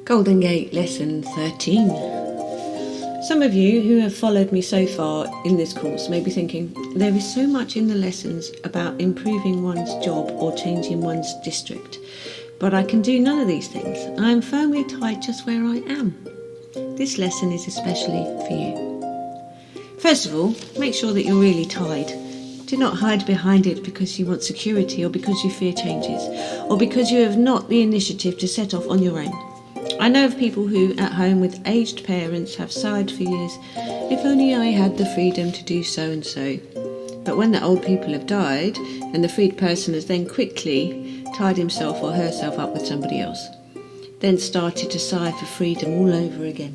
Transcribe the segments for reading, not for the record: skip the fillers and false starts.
Golden Gate Lesson 13. Some of you who have followed me so far in this course may be thinking, there is so much in the lessons about improving one's job or changing one's district, but I can do none of these things. I am firmly tied just where I am. This lesson is especially for you. First of all, make sure that you're really tied. Do not hide behind it because you want security or because you fear changes or because you have not the initiative to set off on your own. I know of people who, at home with aged parents, have sighed for years, if only I had the freedom to do so and so. But when the old people have died, and the freed person has then quickly tied himself or herself up with somebody else, then started to sigh for freedom all over again.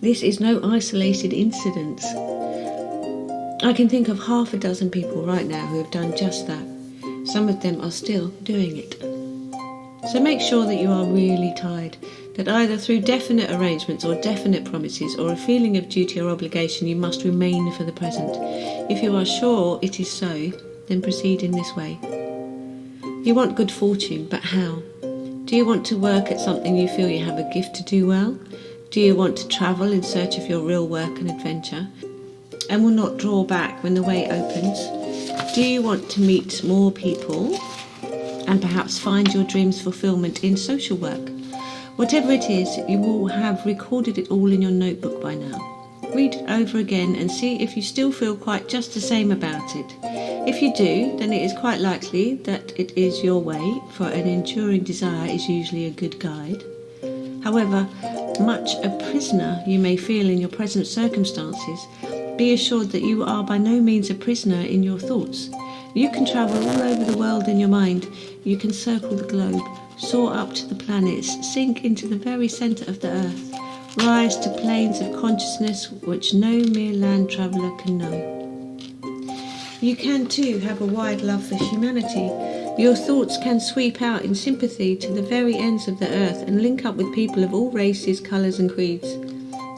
This is no isolated incident. I can think of half a dozen people right now who have done just that. Some of them are still doing it. So make sure that you are really tied, that either through definite arrangements or definite promises or a feeling of duty or obligation you must remain for the present. If you are sure it is so, then proceed in this way. You want good fortune, but how? Do you want to work at something you feel you have a gift to do well? Do you want to travel in search of your real work and adventure, and will not draw back when the way opens? Do you want to meet more people and perhaps find your dreams fulfillment in social work? Whatever it is, you will have recorded it all in your notebook by now. Read it over again and see if you still feel quite just the same about it. If you do, then it is quite likely that it is your way, for an enduring desire is usually a good guide. However much a prisoner you may feel in your present circumstances, be assured that you are by no means a prisoner in your thoughts. You can travel all over the world in your mind. You can circle the globe, soar up to the planets, sink into the very centre of the earth, rise to planes of consciousness which no mere land traveller can know. You can too have a wide love for humanity. Your thoughts can sweep out in sympathy to the very ends of the earth and link up with people of all races, colours and creeds.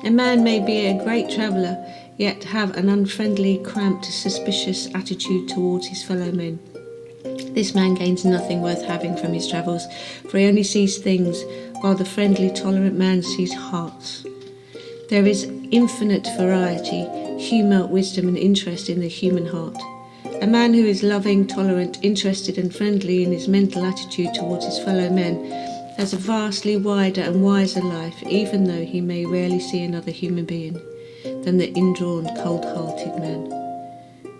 A man may be a great traveller, yet have an unfriendly, cramped, suspicious attitude towards his fellow men. This man gains nothing worth having from his travels, for he only sees things, while the friendly, tolerant man sees hearts. There is infinite variety, humour, wisdom and interest in the human heart. A man who is loving, tolerant, interested and friendly in his mental attitude towards his fellow men has a vastly wider and wiser life, even though he may rarely see another human being, than the indrawn, cold-hearted man.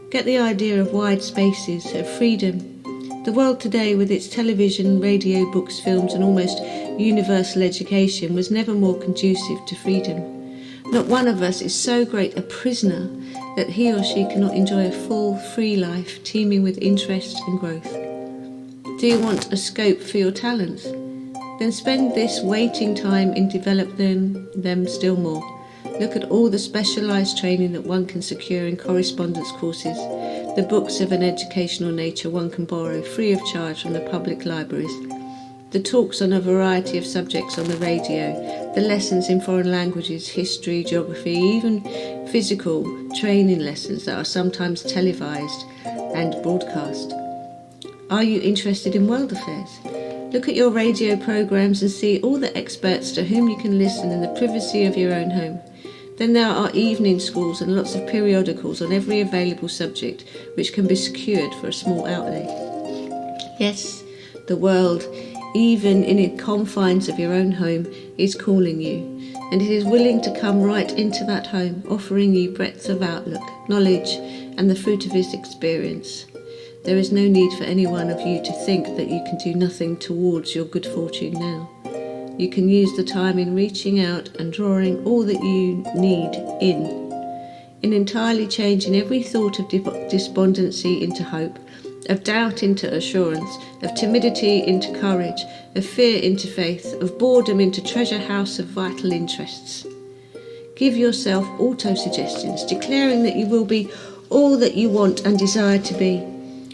Get the idea of wide spaces, of freedom. The world today, with its television, radio, books, films and almost universal education, was never more conducive to freedom. Not one of us is so great a prisoner that he or she cannot enjoy a full, free life, teeming with interest and growth. Do you want a scope for your talents? Then spend this waiting time in developing them still more. Look at all the specialised training that one can secure in correspondence courses, the books of an educational nature one can borrow free of charge from the public libraries, the talks on a variety of subjects on the radio, the lessons in foreign languages, history, geography, even physical training lessons that are sometimes televised and broadcast. Are you interested in world affairs? Look at your radio programmes and see all the experts to whom you can listen in the privacy of your own home. Then there are evening schools and lots of periodicals on every available subject which can be secured for a small outlay. Yes, the world, even in the confines of your own home, is calling you, and it is willing to come right into that home, offering you breadth of outlook, knowledge and the fruit of its experience. There is no need for any one of you to think that you can do nothing towards your good fortune now. You can use the time in reaching out and drawing all that you need in entirely changing every thought of despondency into hope, of doubt into assurance, of timidity into courage, of fear into faith, of boredom into treasure house of vital interests. Give yourself auto-suggestions, declaring that you will be all that you want and desire to be.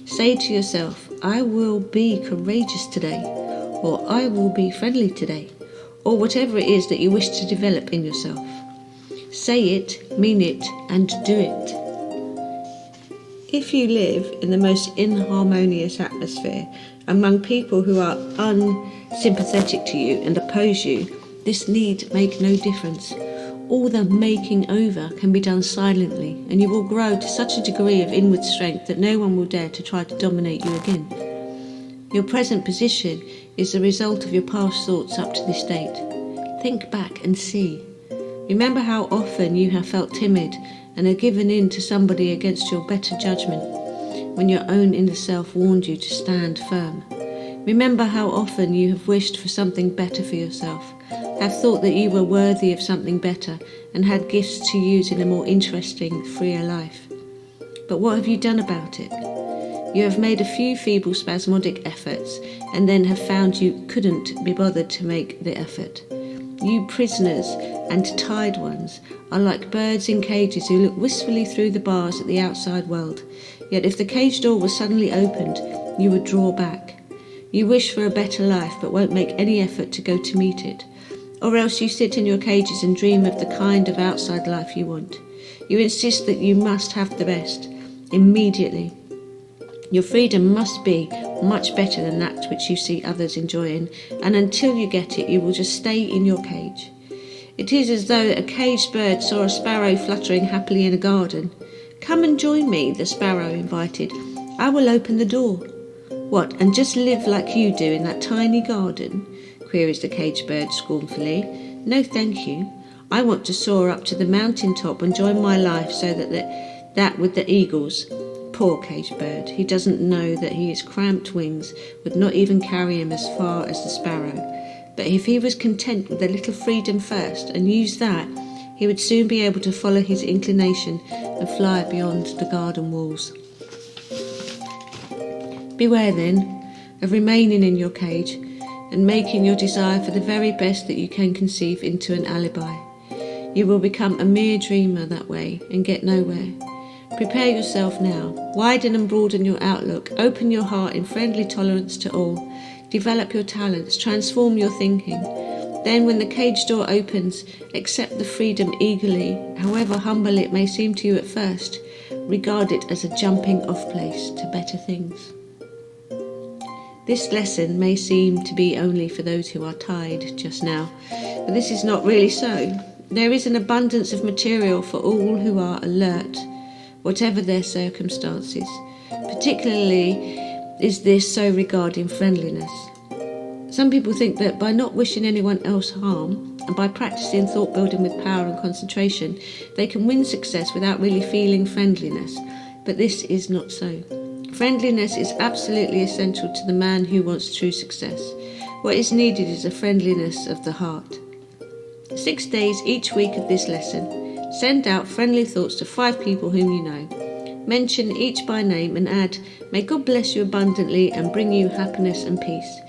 Say to yourself, I will be courageous today, or I will be friendly today, or whatever it is that you wish to develop in yourself. Say it, mean it, and do it. If you live in the most inharmonious atmosphere, among people who are unsympathetic to you and oppose you, This need make no difference. All the making over can be done silently, and you will grow to such a degree of inward strength that no one will dare to try to dominate you again. Your present position is the result of your past thoughts up to this date. Think back and see. Remember how often you have felt timid and have given in to somebody against your better judgment, when your own inner self warned you to stand firm. Remember how often you have wished for something better for yourself, have thought that you were worthy of something better, and had gifts to use in a more interesting, freer life. But what have you done about it? You have made a few feeble spasmodic efforts, and then have found you couldn't be bothered to make the effort. You prisoners and tied ones are like birds in cages who look wistfully through the bars at the outside world. Yet if the cage door was suddenly opened, you would draw back. You wish for a better life, but won't make any effort to go to meet it. Or else you sit in your cages and dream of the kind of outside life you want. You insist that you must have the best, immediately. Your freedom must be much better than that which you see others enjoying, and until you get it, you will just stay in your cage. It is as though a caged bird saw a sparrow fluttering happily in a garden. "Come and join me," the sparrow invited. "I will open the door." "What, and just live like you do in that tiny garden?" queries the caged bird scornfully. "No, thank you. I want to soar up to the mountain top and join my life so that with the eagles." Poor caged bird, he doesn't know that his cramped wings would not even carry him as far as the sparrow. But if he was content with a little freedom first and used that, he would soon be able to follow his inclination and fly beyond the garden walls. Beware then of remaining in your cage and making your desire for the very best that you can conceive into an alibi. You will become a mere dreamer that way and get nowhere. Prepare yourself now. Widen and broaden your outlook. Open your heart in friendly tolerance to all. Develop your talents. Transform your thinking. Then when the cage door opens, accept the freedom eagerly, however humble it may seem to you at first. Regard it as a jumping off place to better things. This lesson may seem to be only for those who are tied just now, but this is not really so. There is an abundance of material for all who are alert, whatever their circumstances. Particularly is this so regarding friendliness. Some people think that by not wishing anyone else harm, and by practicing thought building with power and concentration, they can win success without really feeling friendliness. But this is not so. Friendliness is absolutely essential to the man who wants true success. What is needed is a friendliness of the heart. 6 days each week of this lesson. Send out friendly thoughts to 5 people whom you know. Mention each by name and add, "May God bless you abundantly and bring you happiness and peace."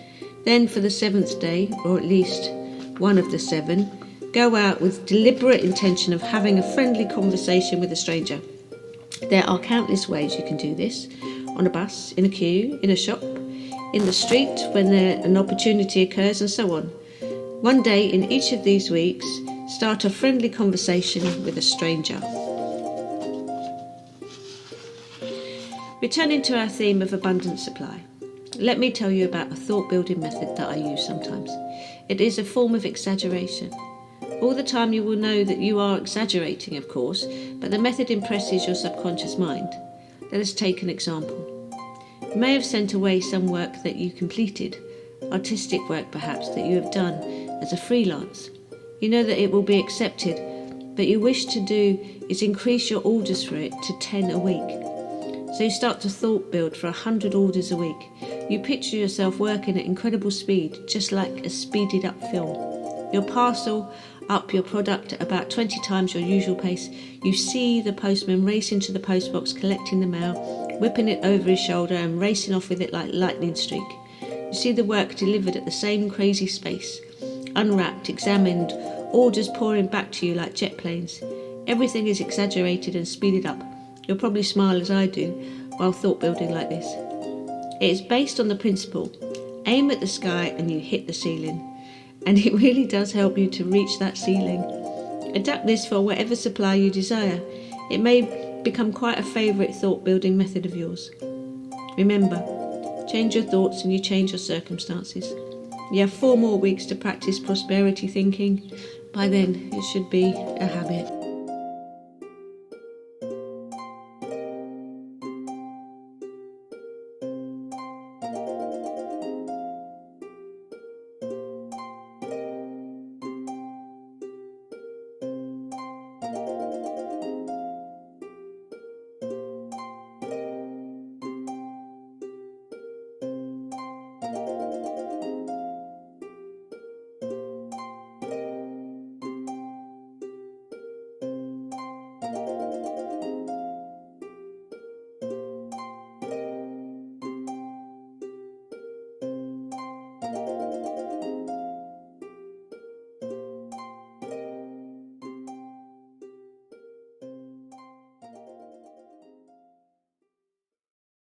Then for the 7th day, or at least one of the 7, go out with deliberate intention of having a friendly conversation with a stranger. There are countless ways you can do this. On a bus, in a queue, in a shop, in the street when an opportunity occurs, and so on. One day in each of these weeks, start a friendly conversation with a stranger. Returning to our theme of abundant supply, let me tell you about a thought-building method that I use sometimes. It is a form of exaggeration. All the time you will know that you are exaggerating, of course, but the method impresses your subconscious mind. Let us take an example. You may have sent away some work that you completed, artistic work perhaps that you have done as a freelance. You know that it will be accepted, but you wish to do is increase your orders for it to 10 a week. So you start to thought build for 100 orders a week. You picture yourself working at incredible speed, just like a speeded up film. You'll parcel up your product at about 20 times your usual pace. You see the postman racing to the postbox, collecting the mail, whipping it over his shoulder and racing off with it like lightning streak. You see the work delivered at the same crazy space, unwrapped, examined, orders pouring back to you like jet planes. Everything is exaggerated and speeded up. You'll probably smile as I do while thought building like this. It is based on the principle, aim at the sky and you hit the ceiling. And it really does help you to reach that ceiling. Adapt this for whatever supply you desire. It may become quite a favourite thought building method of yours. Remember, change your thoughts and you change your circumstances. You have 4 more weeks to practice prosperity thinking. By then, it should be a habit.